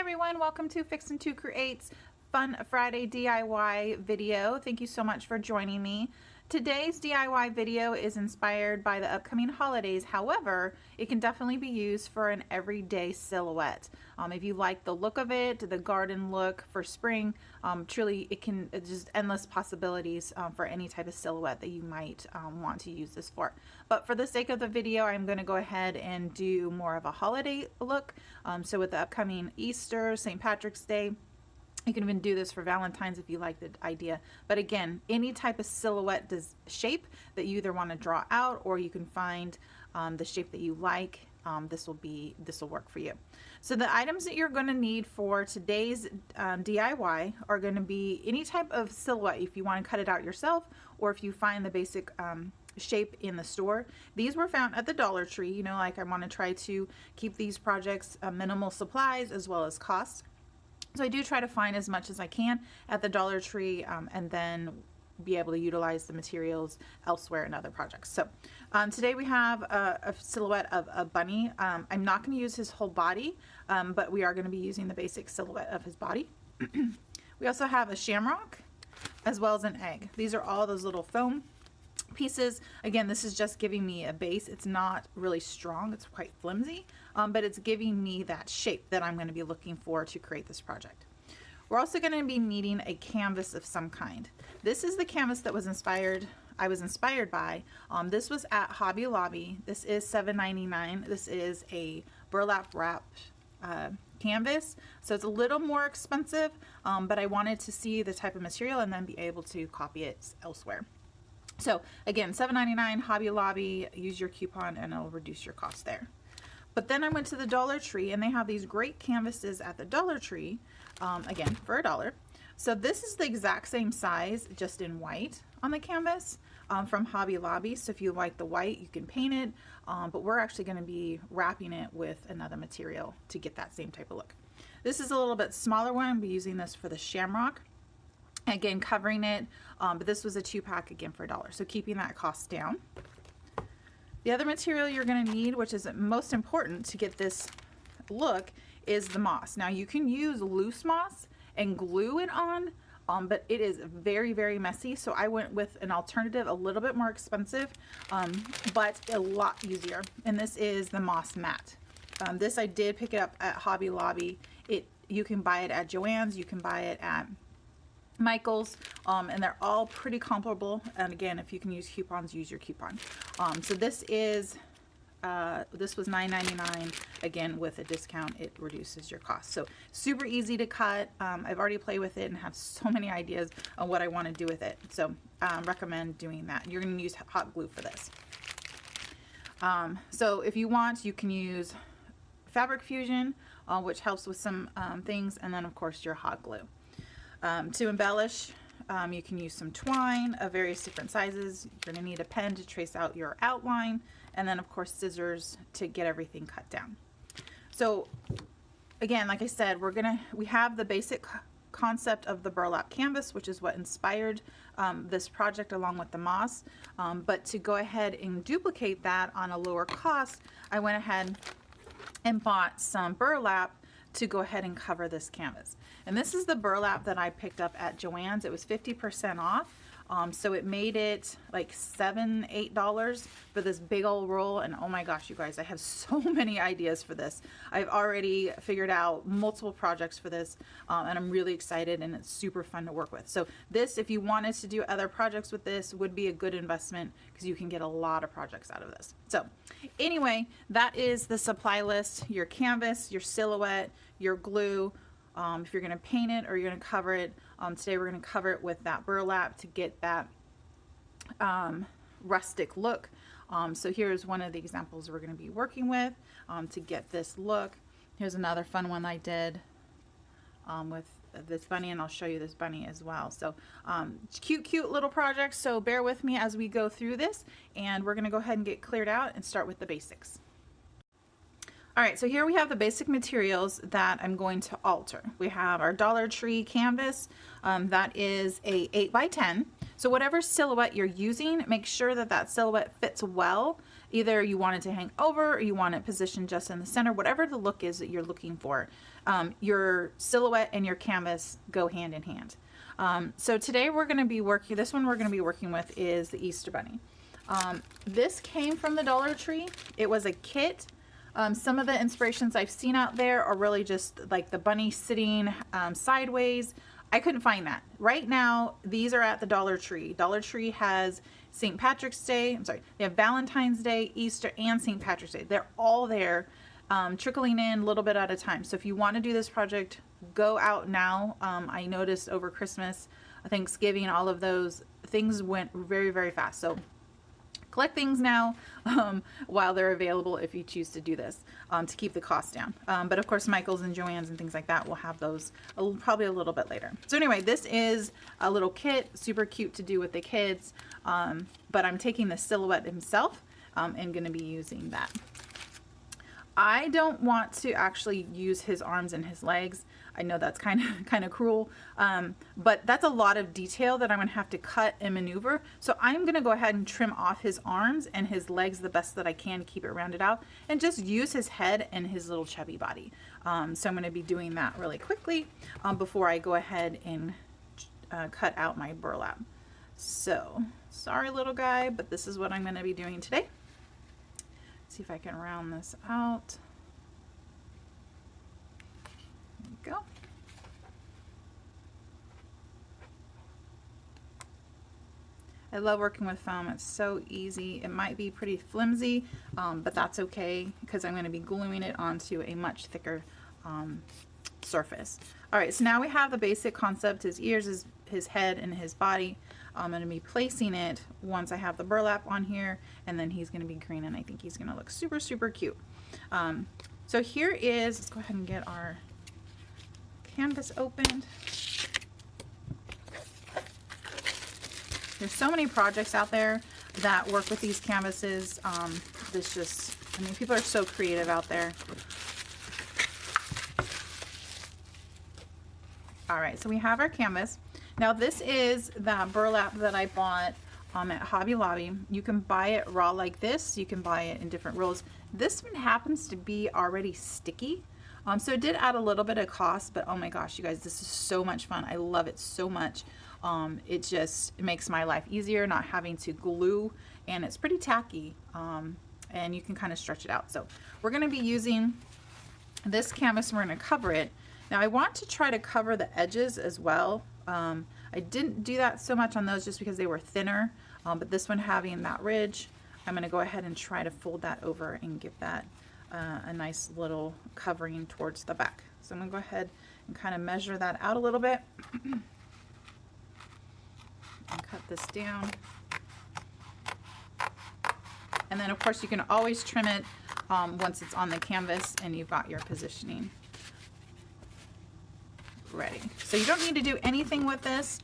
everyone, welcome to Fix and 2 Creates Fun Friday DIY video. Thank you so much for joining me. Today's DIY video is inspired by the upcoming holidays. However, it can definitely be used for an everyday silhouette. If you like the look of it, the garden look for spring, truly it's just endless possibilities for any type of silhouette that you might want to use this for. But for the sake of the video, I'm going to go ahead and do more of a holiday look. So with the upcoming Easter, St. Patrick's Day, you can even do this for Valentine's if you like the idea. But again, any type of silhouette shape that you either want to draw out, or you can find the shape that you like, this will work for you. So the items that you're going to need for today's DIY are going to be any type of silhouette if you want to cut it out yourself, or if you find the basic shape in the store. These were found at the Dollar Tree. You know, like I want to try to keep these projects minimal supplies as well as cost. So I do try to find as much as I can at the Dollar Tree and then be able to utilize the materials elsewhere in other projects. So today we have a silhouette of a bunny. I'm not going to use his whole body, but we are going to be using the basic silhouette of his body. We also have a shamrock as well as an egg. These are all those little foam pieces. Again, this is just giving me a base. It's not really strong, it's quite flimsy, but it's giving me that shape that I'm going to be looking for to create this project. We're also going to be needing a canvas of some kind. This is the canvas that I was inspired by. This was at Hobby Lobby. This is $7.99. This is a burlap wrapped canvas, so it's a little more expensive, but I wanted to see the type of material and then be able to copy it elsewhere. So again, $7.99, Hobby Lobby, use your coupon and it'll reduce your cost there. But then I went to the Dollar Tree and they have these great canvases at the Dollar Tree, again, for $1. So this is the exact same size, just in white on the canvas from Hobby Lobby. So if you like the white, you can paint it, but we're actually going to be wrapping it with another material to get that same type of look. This is a little bit smaller one. I'll be using this for the Shamrock. Again, covering it, but this was a 2-pack again for $1, so keeping that cost down. The other material you're going to need, which is most important to get this look, is the moss. Now you can use loose moss and glue it on, but it is very, very messy, so I went with an alternative, a little bit more expensive, but a lot easier, and this is the moss mat. This I did pick it up at Hobby Lobby. You can buy it at Joann's, you can buy it at Michael's, and they're all pretty comparable. And again, if you can use coupons, use your coupon. So this was $9.99. Again, with a discount, it reduces your cost. So super easy to cut. I've already played with it and have so many ideas on what I want to do with it. So recommend doing that. You're going to use hot glue for this. So if you want, you can use fabric fusion, which helps with some things, and then of course your hot glue. To embellish, you can use some twine of various different sizes. You're going to need a pen to trace out your outline, and then of course scissors to get everything cut down. So again, like I said, we have the basic concept of the burlap canvas, which is what inspired this project along with the moss, but to go ahead and duplicate that on a lower cost, I went ahead and bought some burlap to go ahead and cover this canvas. And this is the burlap that I picked up at Joann's. It was 50% off. So it made it like $7, $8 for this big old roll. And oh my gosh, you guys, I have so many ideas for this. I've already figured out multiple projects for this, and I'm really excited, and it's super fun to work with. So this, if you wanted to do other projects with this, would be a good investment because you can get a lot of projects out of this. So anyway, that is the supply list: your canvas, your silhouette, your glue, if you're going to paint it or you're going to cover it. Today we're going to cover it with that burlap to get that rustic look. So here's one of the examples we're going to be working with to get this look. Here's another fun one I did with this bunny, and I'll show you this bunny as well. So cute little project, so bear with me as we go through this, and we're going to go ahead and get cleared out and start with the basics. All right, so here we have the basic materials that I'm going to alter. We have our Dollar Tree canvas. That is a 8 by 10. So whatever silhouette you're using, make sure that that silhouette fits well Either you want it to hang over or you want it positioned just in the center, whatever the look is that you're looking for. Your silhouette and your canvas go hand in hand. So today we're going to be working, this one we're going to be working with is the Easter Bunny. This came from the Dollar Tree. It was a kit. Some of the inspirations I've seen out there are really just like the bunny sitting sideways. I couldn't find that. Right now, these are at the Dollar Tree. Dollar Tree has St. Patrick's Day, they have Valentine's Day, Easter, and St. Patrick's Day. They're all there, trickling in a little bit at a time. So if you want to do this project, go out now. I noticed over Christmas, Thanksgiving, all of those things went very, very fast. So collect things now while they're available if you choose to do this to keep the cost down. But of course, Michael's and Joann's and things like that will have those probably a little bit later. So anyway, this is a little kit, super cute to do with the kids. But I'm taking the silhouette himself and going to be using that. I don't want to actually use his arms and his legs. I know that's kind of cruel, but that's a lot of detail that I'm going to have to cut and maneuver. So I'm going to go ahead and trim off his arms and his legs the best that I can to keep it rounded out and just use his head and his little chubby body. So I'm going to be doing that really quickly before I go ahead and cut out my burlap. So sorry little guy, but this is what I'm going to be doing today. See if I can round this out. There we go. I love working with foam. It's so easy. It might be pretty flimsy, but that's okay because I'm going to be gluing it onto a much thicker surface. All right, so now we have the basic concept, his ears, his head, and his body. I'm going to be placing it once I have the burlap on here, and then he's going to be green, and I think he's going to look super, super cute. So here is, let's go ahead and get our canvas opened. There's so many projects out there that work with these canvases. This just, I mean, people are so creative out there. All right, so we have our canvas. Now this is that burlap that I bought at Hobby Lobby. You can buy it raw like this. You can buy it in different rolls. This one happens to be already sticky. So it did add a little bit of cost, but oh my gosh, you guys, this is so much fun. I love it so much. It makes my life easier, not having to glue, and it's pretty tacky, and you can kind of stretch it out. So we're going to be using this canvas and we're going to cover it. Now I want to try to cover the edges as well. I didn't do that so much on those just because they were thinner, but this one having that ridge, I'm going to go ahead and try to fold that over and give that a nice little covering towards the back. So I'm going to go ahead and kind of measure that out a little bit and cut this down. And then of course you can always trim it once it's on the canvas and you've got your positioning ready. So you don't need to do anything with this.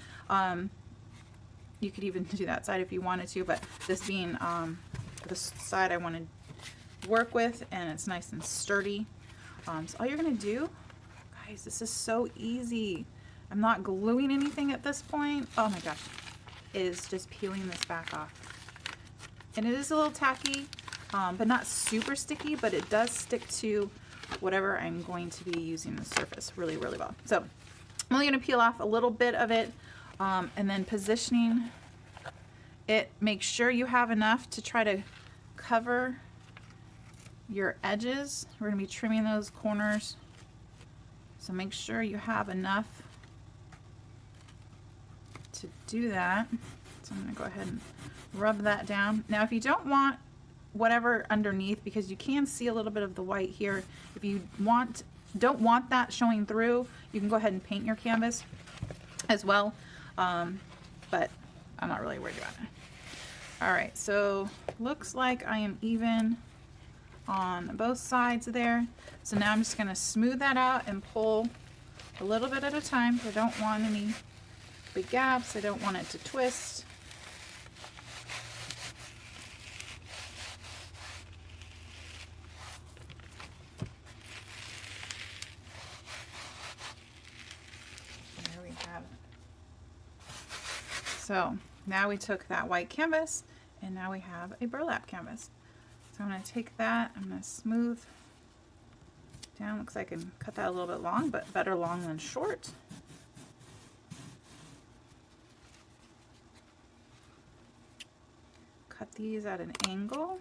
You could even do that side if you wanted to, but this being the side I want to work with, and it's nice and sturdy. So all you're going to do, guys, this is so easy. I'm not gluing anything at this point. Oh my gosh, is just peeling this back off. And it is a little tacky, but not super sticky, but it does stick to whatever I'm going to be using the surface really, really well. So I'm only going to peel off a little bit of it, and then positioning it, make sure you have enough to try to cover your edges. We're going to be trimming those corners, so make sure you have enough to do that. So I'm going to go ahead and rub that down. Now if you don't want whatever underneath, because you can see a little bit of the white here, if you don't want that showing through, you can go ahead and paint your canvas as well, but I'm not really worried about it. All right, so looks like I am even on both sides there. So now I'm just going to smooth that out and pull a little bit at a time. I don't want any big gaps. I don't want it to twist. There we have it. So now we took that white canvas and now we have a burlap canvas. So I'm going to take that, I'm going to smooth down. Looks like I can cut that a little bit long, but better long than short. Cut these at an angle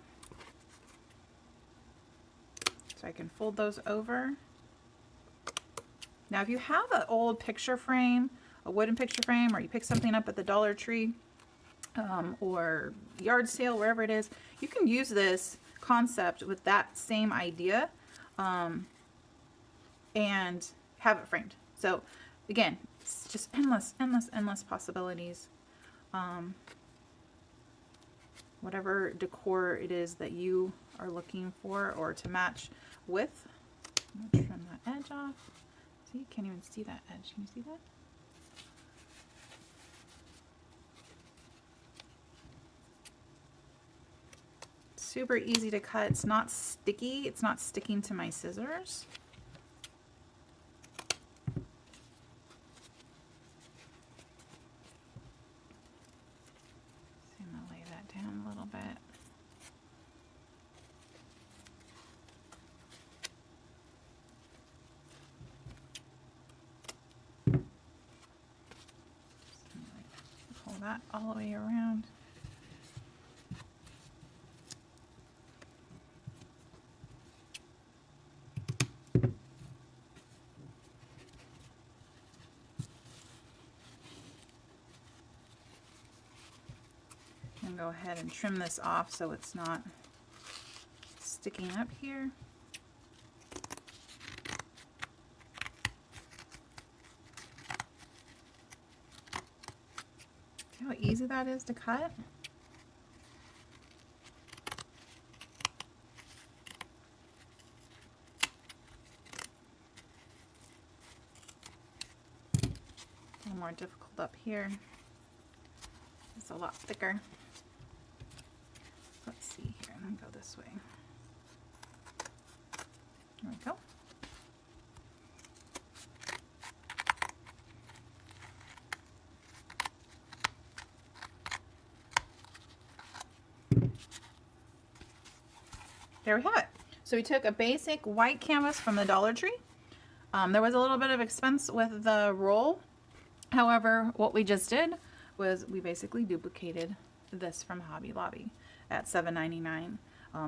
so I can fold those over. Now if you have an old picture frame, a wooden picture frame, or you pick something up at the Dollar Tree or yard sale, wherever it is, you can use this concept with that same idea and have it framed. So again, it's just endless possibilities. Whatever decor it is that you are looking for or to match with. I'm gonna trim that edge off. See, you can't even see that edge. Can you see that? Super easy to cut. It's not sticky. It's not sticking to my scissors. So I'm gonna lay that down a little bit. Pull that all the way around. And go ahead and trim this off so it's not sticking up here. See how easy that is to cut? A little more difficult up here. It's a lot thicker. Let's see here, I'm gonna go this way. There we go. There we have it. So we took a basic white canvas from the Dollar Tree. There was a little bit of expense with the roll. However, what we just did was we basically duplicated this from Hobby Lobby at $7.99.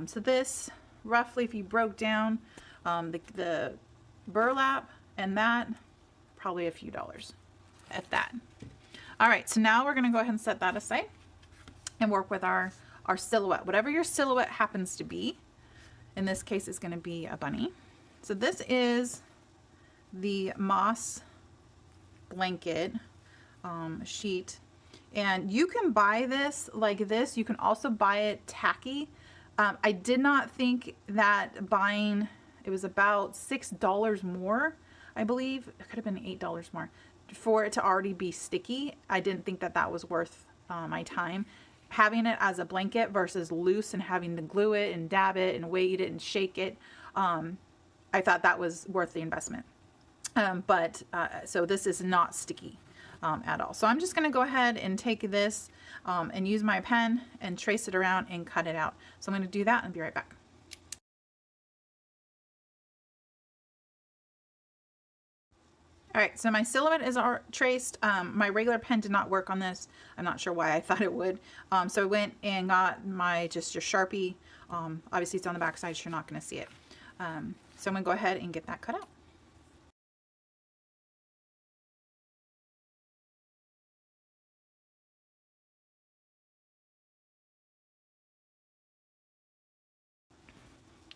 So this, roughly, if you broke down the burlap and that, probably a few dollars at that. All right, so now we're gonna go ahead and set that aside and work with our silhouette. Whatever your silhouette happens to be, in this case, it's gonna be a bunny. So this is the moss blanket sheet. And you can buy this like this. You can also buy it tacky. I did not think that buying, it was about $6 more, I believe. It could have been $8 more for it to already be sticky. I didn't think that that was worth my time. Having it as a blanket versus loose and having to glue it and dab it and weight it and shake it, I thought that was worth the investment. So this is not sticky at all. So I'm just going to go ahead and take this and use my pen and trace it around and cut it out. So I'm going to do that and be right back. All right, so my silhouette is traced. My regular pen did not work on this. I'm not sure why. I thought it would. So I went and got just your Sharpie. Obviously it's on the back side, so you're not going to see it. So I'm going to go ahead and get that cut out.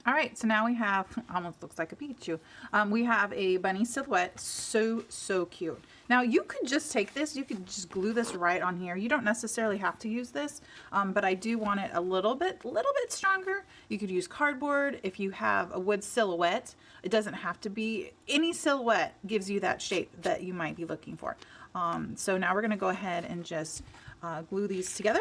All right, so now we have, almost looks like a Pikachu. We have a bunny silhouette, so cute. Now you could just take this, you could just glue this right on here. You don't necessarily have to use this, but I do want it a little bit stronger. You could use cardboard. If you have a wood silhouette, it doesn't have to be, any silhouette gives you that shape that you might be looking for. So now we're gonna go ahead and just glue these together.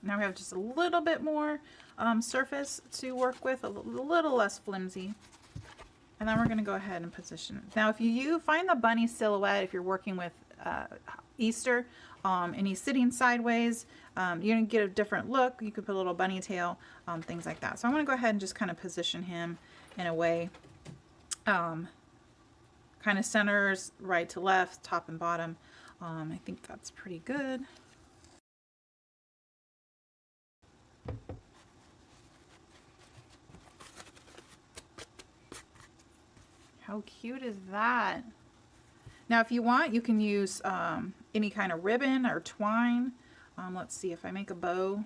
Now we have just a little bit more surface to work with, a little less flimsy. And then we're going to go ahead and position it. Now, if you find the bunny silhouette, if you're working with Easter, and he's sitting sideways, you're going to get a different look. You could put a little bunny tail, things like that. So I'm going to go ahead and just kind of position him in a way, kind of centers right to left, top and bottom. I think that's pretty good. How cute is that? Now, if you want, you can use any kind of ribbon or twine. Let's see if I make a bow.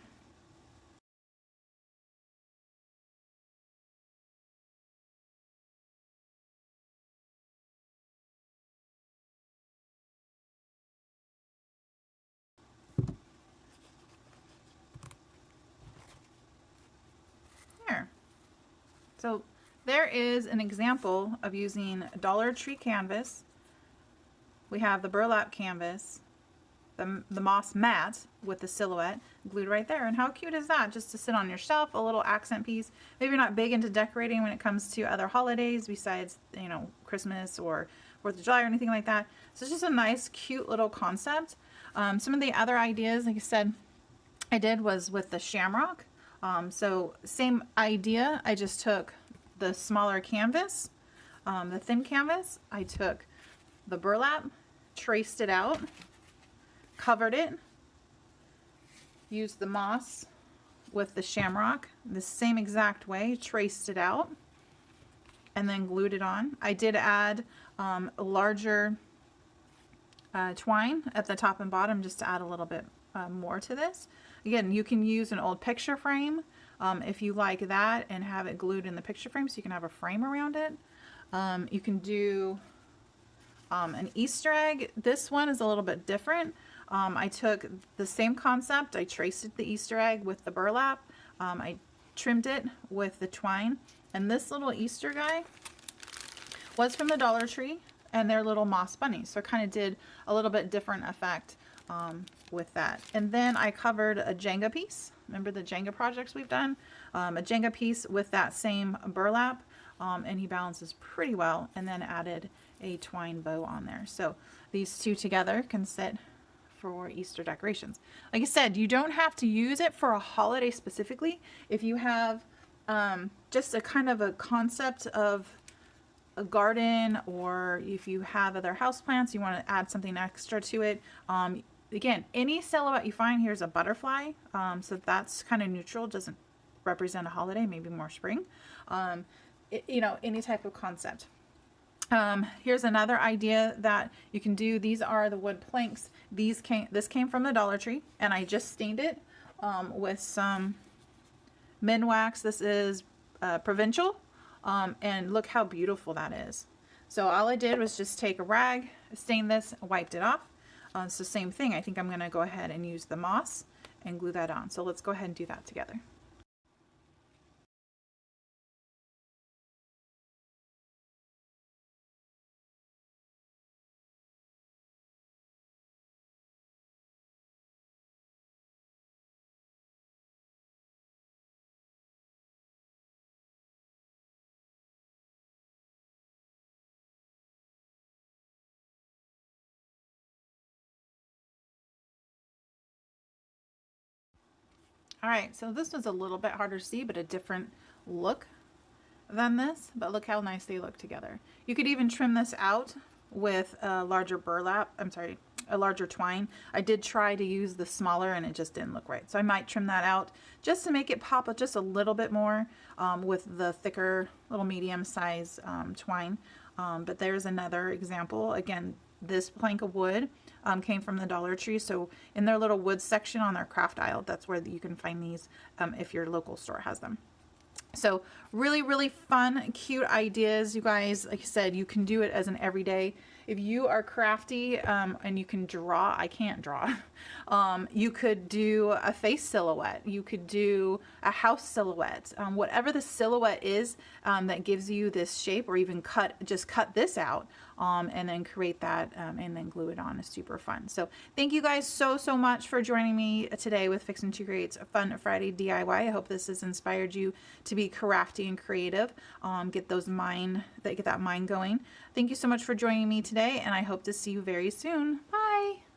There. So there is an example of using Dollar Tree canvas. We have the burlap canvas, the moss mat with the silhouette glued right there. And how cute is that? Just to sit on your shelf, a little accent piece. Maybe you're not big into decorating when it comes to other holidays besides, you know, Christmas or 4th of July or anything like that. So it's just a nice, cute little concept. Some of the other ideas, like I said, I did was with the Shamrock. So same idea. I just took the smaller canvas, the thin canvas. I took the burlap, traced it out, covered it, used the moss with the Shamrock the same exact way, traced it out, and then glued it on. I did add a larger twine at the top and bottom just to add a little bit more to this. Again, you can use an old picture frame if you like that and have it glued in the picture frame so you can have a frame around it. You can do an Easter egg. This one is a little bit different. I took the same concept. I traced the Easter egg with the burlap. I trimmed it with the twine. And this little Easter guy was from the Dollar Tree, and they're little moss bunnies. So I kind of did a little bit different effect with that. And then I covered a Jenga piece. Remember the Jenga projects we've done? A Jenga piece with that same burlap. And he balances pretty well, and then added a twine bow on there. So these two together can sit for Easter decorations. Like I said, you don't have to use it for a holiday specifically. If you have just a kind of a concept of a garden, or if you have other houseplants, you want to add something extra to it. Again, any silhouette you find, here's a butterfly. So that's kind of neutral, doesn't represent a holiday, maybe more spring. You know, any type of concept. Here's another idea that you can do. These are the wood planks. This came from the Dollar Tree, and I just stained it with some Minwax. This is Provincial, and look how beautiful that is. So all I did was just take a rag, stain this, wiped it off. So same thing. I think I'm going to go ahead and use the moss and glue that on. So let's go ahead and do that together. All right, so this was a little bit harder to see, but a different look than this, but look how nice they look together. You could even trim this out with a larger burlap, a larger twine. I did try to use the smaller and it just didn't look right. So I might trim that out just to make it pop just a little bit more with the thicker little medium size twine. But there's another example. Again, this plank of wood came from the Dollar Tree. So in their little wood section on their craft aisle, that's where you can find these if your local store has them. So really, really fun, cute ideas, you guys. Like I said, you can do it as an everyday. If you are crafty and you can draw, I can't draw. You could do a face silhouette. You could do a house silhouette. Whatever the silhouette is that gives you this shape, or even just cut this out and then create that and then glue it on. Is super fun. So thank you guys so much for joining me today with Fixing to Create's Fun Friday DIY. I hope this has inspired you to be crafty and creative. Get that mind going. Thank you so much for joining me today, and I hope to see you very soon. Bye.